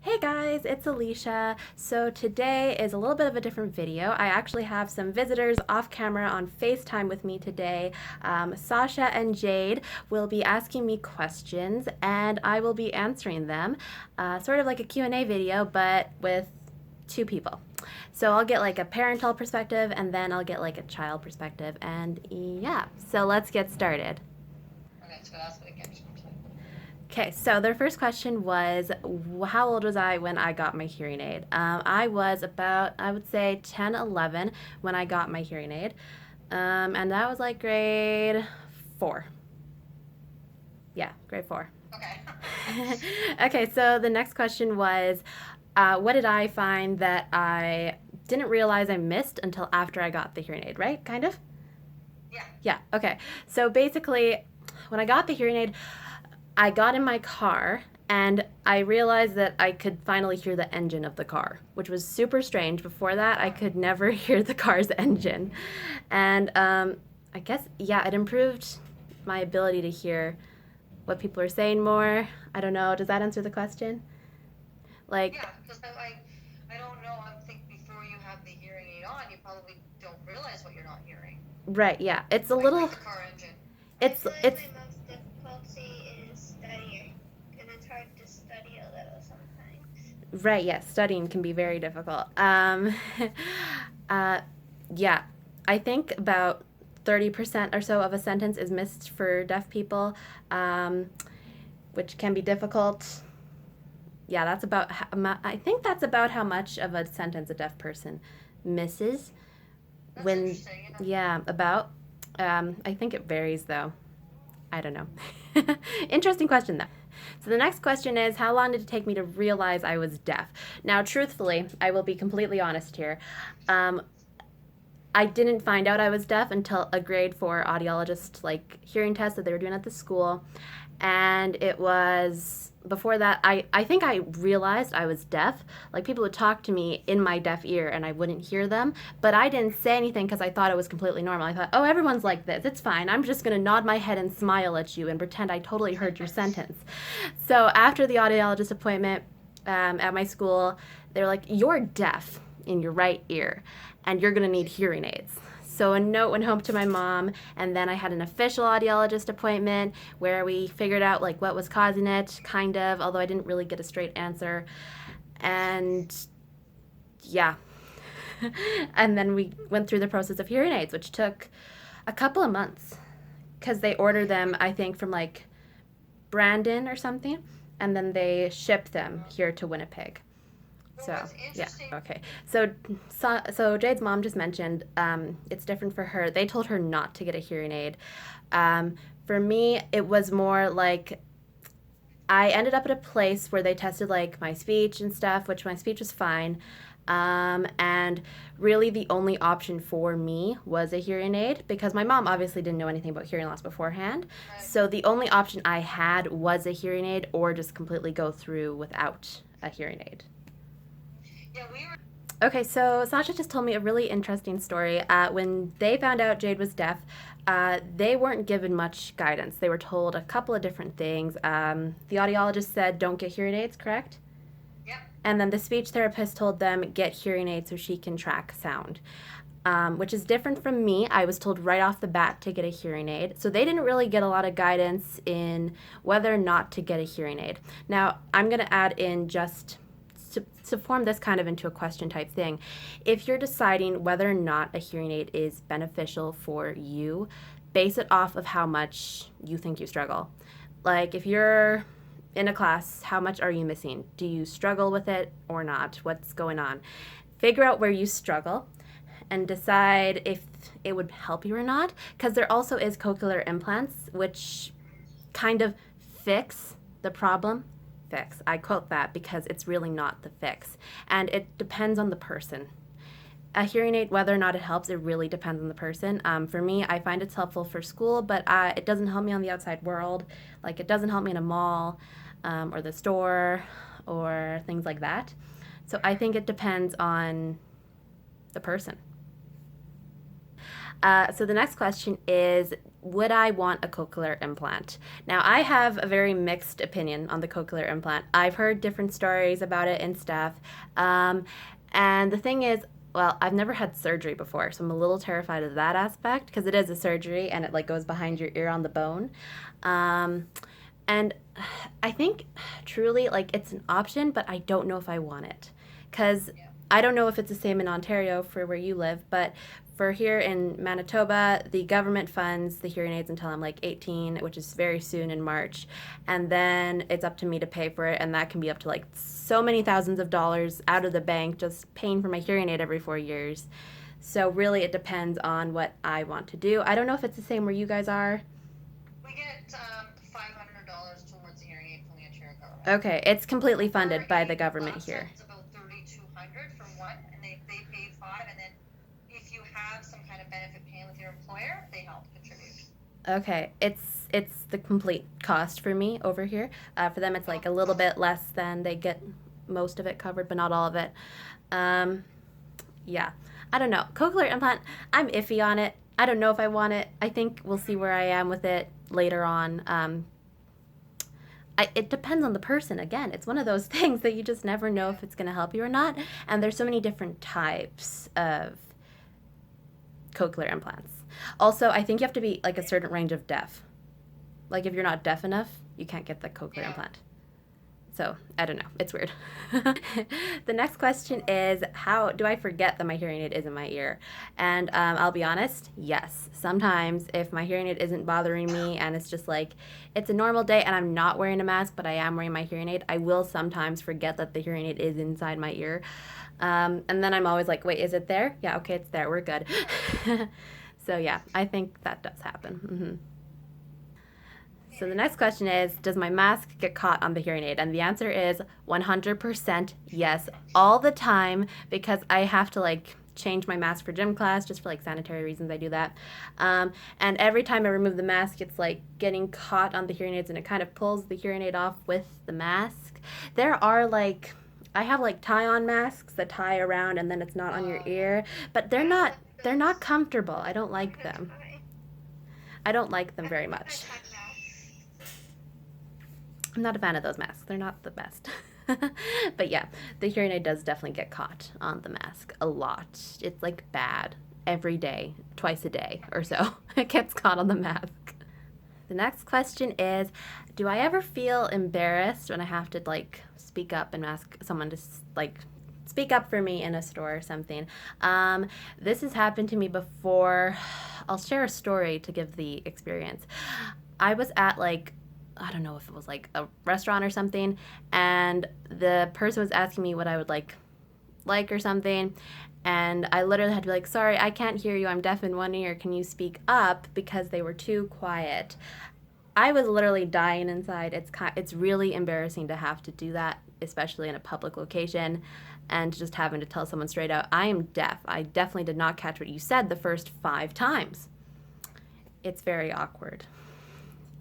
Hey guys, it's Alicia. So today is a little bit of a different video. I actually have some visitors off camera on FaceTime with me today. Sasha and Jade will be asking me questions and I will be answering them. Sort of like a Q&A video, but with two people. So I'll get like a parental perspective and then I'll get like a child perspective. And yeah, so let's get started. Okay, so that's what it gets you to. Okay, so their first question was, how old was I when I got my hearing aid? I was about, I would say 10, 11 when I got my hearing aid. And that was like grade 4. Yeah, grade 4. Okay. Okay, so the next question was, what did I find that I didn't realize I missed until after I got the hearing aid, right? Kind of? Yeah. Yeah, okay. So basically, when I got the hearing aid, I got in my car and I realized that I could finally hear the engine of the car, which was super strange. Before that, I could never hear the car's engine. And I guess, yeah, it improved my ability to hear what people are saying more. I don't know. Does that answer the question? Like, Yeah, because I don't know. I think before you have the hearing aid on, you probably don't realize what you're not hearing. right, yeah. It's a Like little, the car engine. I it's, feel like it's, my most difficulty is studying, because it's hard to study a little sometimes. right, yes. Studying can be very difficult. uh, yeah, I think about 30% or so of a sentence is missed for deaf people, um, which can be difficult. Yeah, that's about, I think that's about how much of a sentence a deaf person misses. That's When, interesting. Yeah. yeah, about, I think it varies though. I don't know. Interesting question though. So the next question is, how long did it take me to realize I was deaf? Now, truthfully, I will be completely honest here. Um, I didn't find out I was deaf until a grade 4 audiologist like hearing test that they were doing at the school. And it was before that I think I realized I was deaf. Like people would talk to me in my deaf ear and I wouldn't hear them, but I didn't say anything because I thought it was completely normal. I thought, oh, everyone's like this. It's fine. I'm just going to nod my head and smile at you and pretend I totally heard your sentence. So after the audiologist appointment at my school, they were like, you're deaf in your right ear and you're going to need hearing aids. So a note went home to my mom, and then I had an official audiologist appointment where we figured out like what was causing it, kind of, although I didn't really get a straight answer. And yeah. And then we went through the process of hearing aids, which took a couple of months because they ordered them, I think, from like Brandon or something, and then they shipped them here to Winnipeg. Well, So what's yeah, interesting. okay. So Jade's mom just mentioned it's different for her. They told her not to get a hearing aid. For me, it was more like I ended up at a place where they tested like my speech and stuff, which my speech was fine. And really, the only option for me was a hearing aid because my mom obviously didn't know anything about hearing loss beforehand. Right. So the only option I had was a hearing aid or just completely go through without a hearing aid. Yeah, we were. Okay, so Sasha just told me a really interesting story. When they found out Jade was deaf, they weren't given much guidance. They were told a couple of different things. The audiologist said, don't get hearing aids, correct? Yep. And then the speech therapist told them, get hearing aids so she can track sound. Which is different from me. I was told right off the bat to get a hearing aid. So they didn't really get a lot of guidance in whether or not to get a hearing aid. Now, I'm going to add in just to form this kind of into a question type thing. If you're deciding whether or not a hearing aid is beneficial for you, base it off of how much you think you struggle. Like if you're in a class, how much are you missing? Do you struggle with it or not? What's going on? Figure out where you struggle and decide if it would help you or not. Because there also is cochlear implants, which kind of fix the problem. Fix. I quote that because it's really not the fix. And it depends on the person. A hearing aid, whether or not it helps, it really depends on the person. For me, I find it's helpful for school, but it doesn't help me on the outside world. Like it doesn't help me in a mall or the store or things like that. So I think it depends on the person. So the next question is, would I want a cochlear implant? Now, I have a very mixed opinion on the cochlear implant. I've heard different stories about it and stuff. Um, and the thing is, well, I've never had surgery before, so I'm a little terrified of that aspect because it is a surgery and it like goes behind your ear on the bone. Um, and I think truly like it's an option, but I don't know if I want it because Yeah. I don't know if it's the same in Ontario for where you live, but for here in Manitoba, the government funds the hearing aids until I'm like 18, which is very soon in March. And then it's up to me to pay for it. And that can be up to like so many thousands of dollars out of the bank just paying for my hearing aid every 4 years. So really, it depends on what I want to do. I don't know if it's the same where you guys are. We get $500 towards the hearing aid from the Ontario government. Okay, it's completely funded For by a the government class here. It's about $3,200 for one, and they pay five, and then if you have some kind of benefit plan with your employer, they help contribute. Okay, it's the complete cost for me over here. For them, it's like a little bit less than they get most of it covered, but not all of it. Um, yeah, I don't know. Cochlear implant, I'm iffy on it. I don't know if I want it. I think we'll see where I am with it later on. It depends on the person. Again, it's one of those things that you just never know if it's going to help you or not. And there's so many different types of cochlear implants. Also, I think you have to be like a certain range of deaf. Like if you're not deaf enough, you can't get the cochlear Yeah. implant. So I don't know. It's weird. The next question is, how do I forget that my hearing aid is in my ear? And I'll be honest, yes. Sometimes if my hearing aid isn't bothering me and it's just like it's a normal day and I'm not wearing a mask, but I am wearing my hearing aid, I will sometimes forget that the hearing aid is inside my ear. And then I'm always like, wait, is it there? Yeah, okay, it's there. We're good. So yeah, I think that does happen. So the next question is, does my mask get caught on the hearing aid? And the answer is 100% yes, all the time, because I have to like change my mask for gym class just for like sanitary reasons. I do that. And every time I remove the mask, it's like getting caught on the hearing aids and it kind of pulls the hearing aid off with the mask. There are like, I have like tie-on masks that tie around and then it's not on your ear, but they're not comfortable. I don't like them. I don't like them very much. I'm not a fan of those masks. They're not the best. But yeah, the hearing aid does definitely get caught on the mask a lot. It's like bad every day, twice a day or so. It gets caught on the mask. The next question is, do I ever feel embarrassed when I have to like speak up and ask someone to like speak up for me in a store or something? This has happened to me before. I'll share a story to give the experience. I was at like, I don't know if it was like a restaurant or something, and the person was asking me what I would like or something, and I literally had to be like, sorry, I can't hear you, I'm deaf in one ear, can you speak up, because they were too quiet. I was literally dying inside. It's really embarrassing to have to do that, especially in a public location, and just having to tell someone straight out, I am deaf. I definitely did not catch what you said the first 5 times. It's very awkward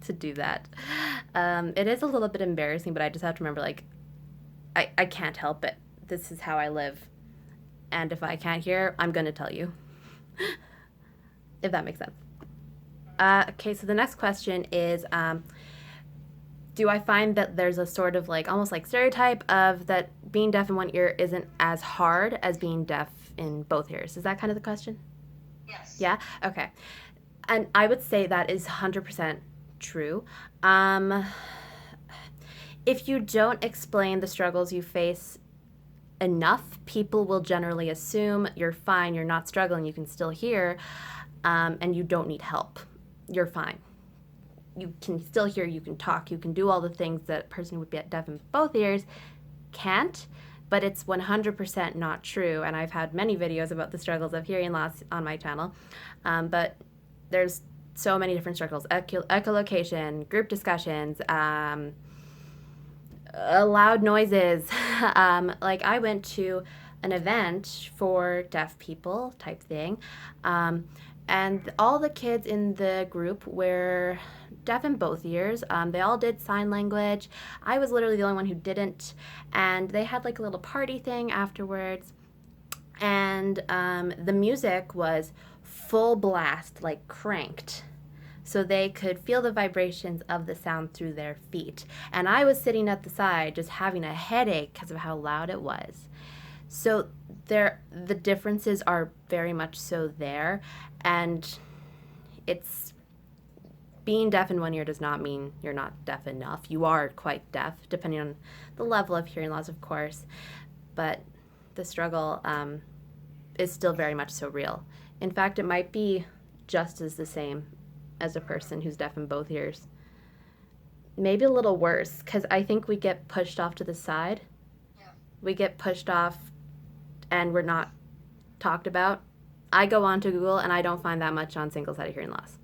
to do that. It is a little bit embarrassing, but I just have to remember, like, I can't help it. This is how I live. And if I can't hear, I'm going to tell you. If that makes sense. Okay, so the next question is, do I find that there's a sort of like, almost like stereotype of that being deaf in one ear isn't as hard as being deaf in both ears? Is that kind of the question? Yes. Yeah? Okay. And I would say that is 100% true. If you don't explain the struggles you face enough, people will generally assume you're fine, you're not struggling, you can still hear, and you don't need help. You're fine. You can still hear, you can talk, you can do all the things that a person who would be deaf in both ears can't, but it's 100% not true. And I've had many videos about the struggles of hearing loss on my channel, but there's so many different struggles: echolocation, group discussions, loud noises. Like I went to an event for deaf people type thing, and all the kids in the group were deaf in both ears. They all did sign language. I was literally the only one who didn't, and they had like a little party thing afterwards, and the music was full blast, like cranked. so they could feel the vibrations of the sound through their feet. And I was sitting at the side just having a headache because of how loud it was. So the differences are very much so there, and it's being deaf in one ear does not mean you're not deaf enough. You are quite deaf, depending on the level of hearing loss, of course, but the struggle is still very much so real. In fact, it might be just as the same as a person who's deaf in both ears. Maybe a little worse, because I think we get pushed off to the side. Yeah. We get pushed off and we're not talked about. I go on to Google and I don't find that much on single-sided hearing loss.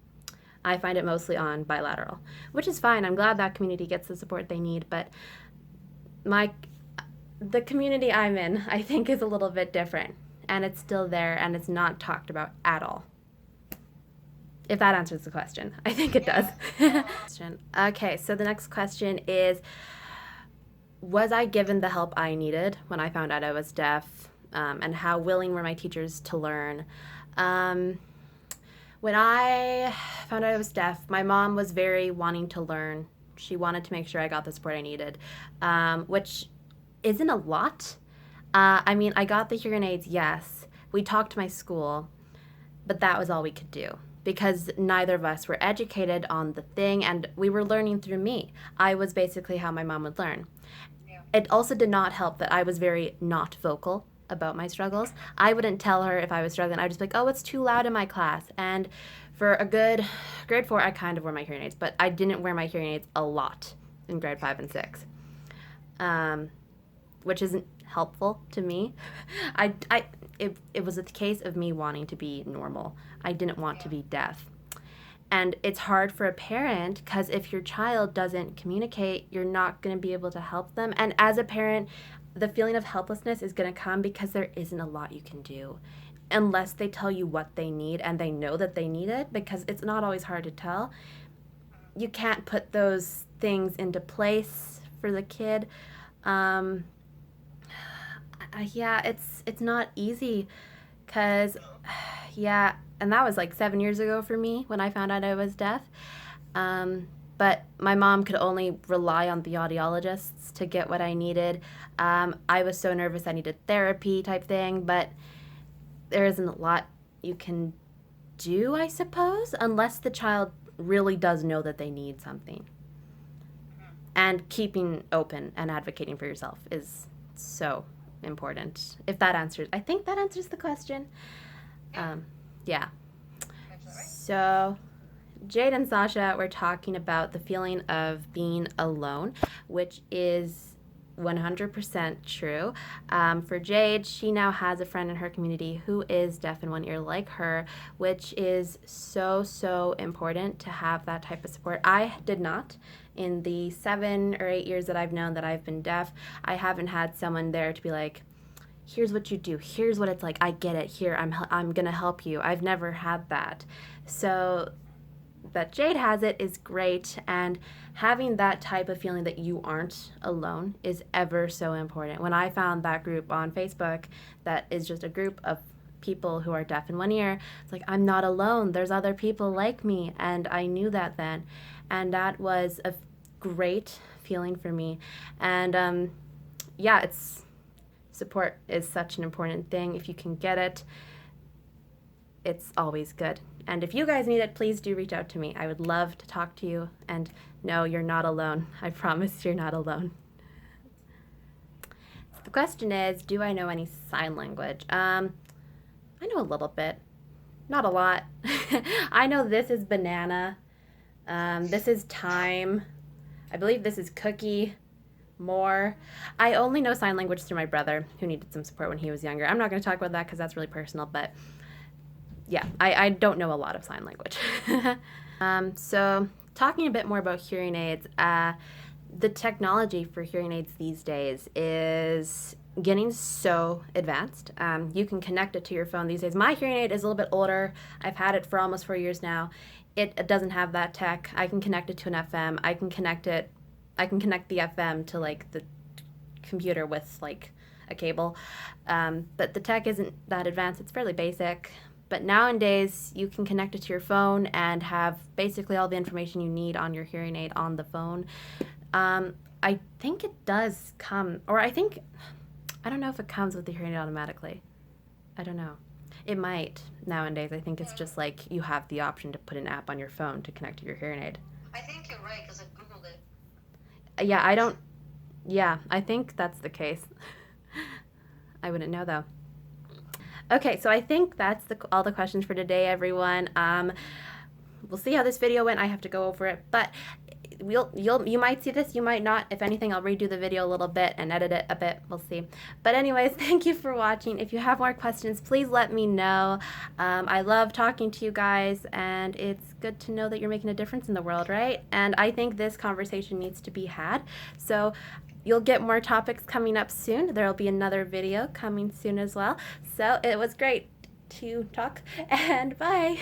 I find it mostly on bilateral, which is fine. I'm glad that community gets the support they need, but the community I'm in, I think, is a little bit different, and it's still there, and it's not talked about at all. If that answers the question. I think it does. Okay, so the next question is, was I given the help I needed when I found out I was deaf, and how willing were my teachers to learn? When I found out I was deaf, my mom was very wanting to learn. She wanted to make sure I got the support I needed, which isn't a lot. I mean, I got the hearing aids, yes. We talked to my school, but that was all we could do because neither of us were educated on the thing, and we were learning through me. I was basically how my mom would learn. Yeah. It also did not help that I was very not vocal about my struggles. I wouldn't tell her if I was struggling. I'd just be like, oh, it's too loud in my class. And for a good grade 4, I kind of wore my hearing aids, but I didn't wear my hearing aids a lot in grade 5 and 6, which isn't helpful to me. It was a case of me wanting to be normal. I didn't want to be deaf. And it's hard for a parent because if your child doesn't communicate, you're not going to be able to help them. And as a parent, the feeling of helplessness is going to come because there isn't a lot you can do unless they tell you what they need and they know that they need it, because it's not always hard to tell. You can't put those things into place for the kid. Yeah, it's not easy because, yeah, and that was like 7 years ago for me when I found out I was deaf. But my mom could only rely on the audiologists to get what I needed. I was so nervous I needed therapy type thing, but there isn't a lot you can do, I suppose, unless the child really does know that they need something. And keeping open and advocating for yourself is so important. If that answers, I think that answers the question. Yeah. So Jade and Sasha were talking about the feeling of being alone, which is 100% true. For Jade, she now has a friend in her community who is deaf in one ear like her, which is so, so important to have that type of support. I did not. In the 7 or 8 years that I've known that I've been deaf, I haven't had someone there to be like, here's what you do, here's what it's like, I get it, here, I'm gonna help you. I've never had that. So that Jade has it is great, and having that type of feeling that you aren't alone is ever so important. When I found that group on Facebook that is just a group of people who are deaf in one ear, it's like, I'm not alone, there's other people like me, and I knew that then, and that was a great feeling for me. And yeah, support is such an important thing. If you can get it, it's always good. And if you guys need it, please do reach out to me. I would love to talk to you. And no, you're not alone. I promise you're not alone. So the question is, do I know any sign language? I know a little bit. Not a lot. I know this is banana. This is time. I believe this is cookie. More. I only know sign language through my brother, who needed some support when he was younger. I'm not going to talk about that because that's really personal, but yeah, I don't know a lot of sign language. So talking a bit more about hearing aids, the technology for hearing aids these days is getting so advanced. You can connect it to your phone these days. My hearing aid is a little bit older. I've had it for almost 4 years now. It doesn't have that tech. I can connect it to an FM. I can connect the FM to like the computer with like a cable. But the tech isn't that advanced. It's fairly basic. But nowadays, you can connect it to your phone and have basically all the information you need on your hearing aid on the phone. I think it does come, or I don't know if it comes with the hearing aid automatically. I don't know. It might nowadays. I think it's just like you have the option to put an app on your phone to connect to your hearing aid. I think you're right because I googled it. Yeah, I don't. Yeah, I think that's the case. I wouldn't know though. Okay, so I think that's all the questions for today, everyone. We'll see how this video went. I have to go over it, but you might see this, you might not. If anything, I'll redo the video a little bit and edit it a bit. We'll see. But anyways, thank you for watching. If you have more questions, please let me know. I love talking to you guys, and it's good to know that you're making a difference in the world, right? And I think this conversation needs to be had. So you'll get more topics coming up soon. There will be another video coming soon as well. So it was great to talk, and bye.